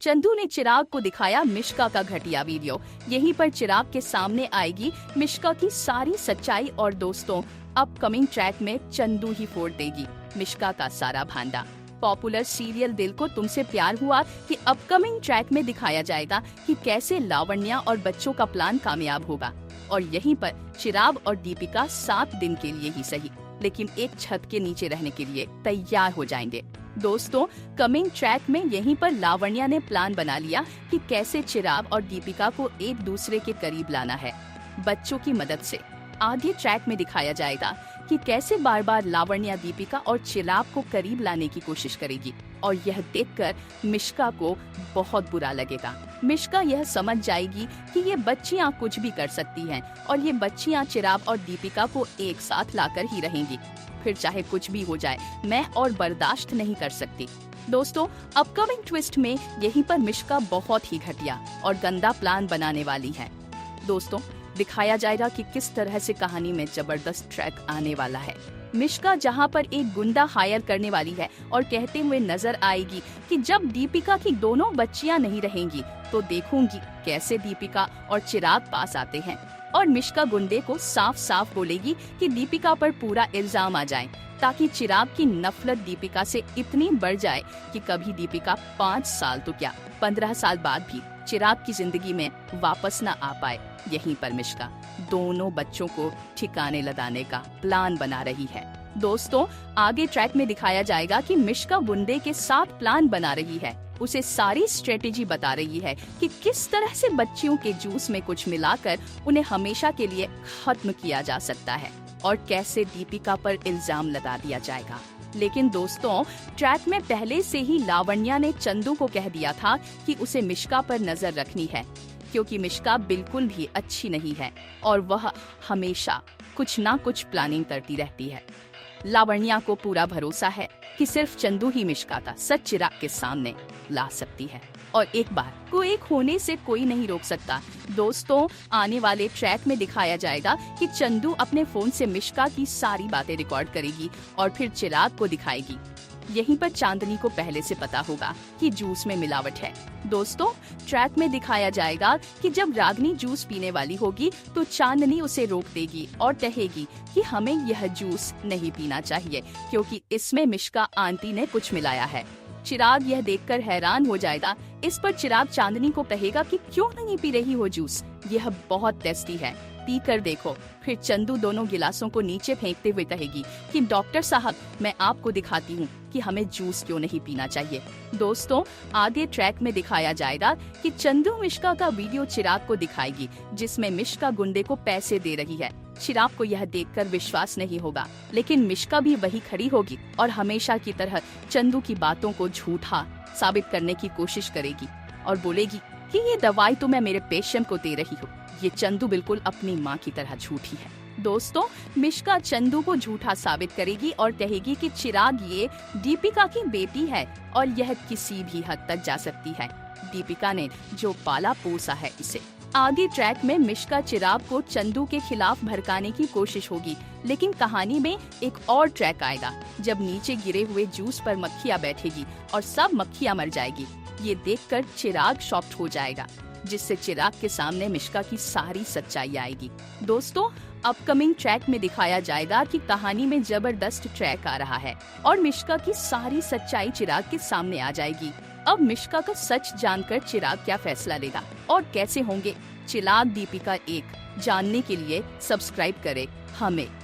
चंदू ने चिराग को दिखाया मिश्का का घटिया वीडियो। यहीं पर चिराग के सामने आएगी मिश्का की सारी सच्चाई और दोस्तों अपकमिंग ट्रैक में चंदू ही फोड़ देगी मिश्का का सारा भांडा। पॉपुलर सीरियल दिल को तुमसे प्यार हुआ कि अपकमिंग ट्रैक में दिखाया जाएगा कि कैसे लावण्या और बच्चों का प्लान कामयाब होगा और यहीं पर चिराग और दीपिका 7 दिन के लिए ही सही लेकिन एक छत के नीचे रहने के लिए तैयार हो जाएंगे। दोस्तों कमिंग ट्रैक में यहीं पर लावण्या ने प्लान बना लिया कि कैसे चिराग और दीपिका को एक दूसरे के करीब लाना है बच्चों की मदद से। आगे ट्रैक में दिखाया जाएगा कि कैसे बार बार लावण्या दीपिका और चिराग को करीब लाने की कोशिश करेगी और यह देखकर मिश्का को बहुत बुरा लगेगा। मिश्का यह समझ जाएगी कि ये बच्चियां कुछ भी कर सकती हैं और ये बच्चियां चिराग और दीपिका को एक साथ लाकर ही रहेंगी। फिर चाहे कुछ भी हो जाए मैं और बर्दाश्त नहीं कर सकती। दोस्तों अपकमिंग ट्विस्ट में यहीं पर मिश्का बहुत ही घटिया और गंदा प्लान बनाने वाली है। दोस्तों दिखाया जाएगा कि किस तरह से कहानी में जबरदस्त ट्रैक आने वाला है। मिश्का जहां पर एक गुंडा हायर करने वाली है और कहते हुए नजर आएगी कि जब दीपिका की दोनों बच्चियां नहीं रहेंगी तो देखूंगी कैसे दीपिका और चिराग पास आते हैं और मिश्का गुंडे को साफ साफ बोलेगी कि दीपिका पर पूरा इल्जाम आ जाए ताकि चिराग की नफरत दीपिका से इतनी बढ़ जाए कि कभी दीपिका 5 साल तो क्या 15 साल बाद भी चिराग की जिंदगी में वापस न आ पाए। यहीं पर मिश्का दोनों बच्चों को ठिकाने लगाने का प्लान बना रही है। दोस्तों आगे ट्रैक में दिखाया जाएगा कि मिश्का गुंडे के साथ प्लान बना रही है, उसे सारी स्ट्रेटेजी बता रही है कि किस तरह से बच्चियों के जूस में कुछ मिलाकर उन्हें हमेशा के लिए खत्म किया जा सकता है और कैसे दीपिका पर इल्जाम लगा दिया जाएगा। लेकिन दोस्तों ट्रैक में पहले से ही लावण्या ने चंदू को कह दिया था कि उसे मिश्का पर नजर रखनी है क्योंकि मिश्का बिल्कुल भी अच्छी नहीं है और वह हमेशा कुछ ना कुछ प्लानिंग करती रहती है। लावण्या को पूरा भरोसा है कि सिर्फ चंदू ही मिश्का का सच चिराग के सामने ला सकती है और एक बार को एक होने से कोई नहीं रोक सकता। दोस्तों आने वाले ट्रैक में दिखाया जाएगा कि चंदू अपने फोन से मिश्का की सारी बातें रिकॉर्ड करेगी और फिर चिराग को दिखाएगी। यहीं पर चांदनी को पहले से पता होगा कि जूस में मिलावट है। दोस्तों ट्रैक में दिखाया जाएगा कि जब रागनी जूस पीने वाली होगी तो चांदनी उसे रोक देगी और कहेगी कि हमें यह जूस नहीं पीना चाहिए क्योंकि इसमें मिश्का आंटी ने कुछ मिलाया है। चिराग यह देखकर हैरान हो जाएगा। इस पर चिराग चांदनी को कहेगा कि क्यों नहीं पी रही हो जूस, यह बहुत टेस्टी है, पी कर देखो। फिर चंदू दोनों गिलासों को नीचे फेंकते हुए कहेगी कि डॉक्टर साहब मैं आपको दिखाती हूँ कि हमें जूस क्यों नहीं पीना चाहिए। दोस्तों आगे ट्रैक में दिखाया जाएगा कि चंदू मिश्का का वीडियो चिराग को दिखाएगी जिसमें मिश्का गुंडे को पैसे दे रही है। चिराग को यह देखकर विश्वास नहीं होगा लेकिन मिश्का भी वही खड़ी होगी और हमेशा की तरह चंदू की बातों को झूठा साबित करने की कोशिश करेगी और बोलेगी कि ये दवाई तो मैं मेरे पेशेंट को दे रही हूँ। ये चंदू बिल्कुल अपनी माँ की तरह झूठी है। दोस्तों मिश्का चंदू को झूठा साबित करेगी और कहेगी कि चिराग ये दीपिका की बेटी है और यह किसी भी हद तक जा सकती है, दीपिका ने जो पाला पोसा है इसे। आगे ट्रैक में मिश्का चिराग को चंदू के खिलाफ भड़काने की कोशिश होगी लेकिन कहानी में एक और ट्रैक आएगा जब नीचे गिरे हुए जूस पर मक्खियां बैठेगी और सब मक्खियां मर जाएगी। ये देखकर चिराग शॉक्ड हो जाएगा जिससे चिराग के सामने मिश्का की सारी सच्चाई आएगी। दोस्तों अपकमिंग ट्रैक में दिखाया जाएगा कि कहानी में जबरदस्त ट्रैक आ रहा है और मिश्का की सारी सच्चाई चिराग के सामने आ जाएगी। अब मिश्का का सच जानकर चिराग क्या फैसला लेगा और कैसे होंगे चिराग दीपिका एक जानने के लिए सब्सक्राइब करें हमें।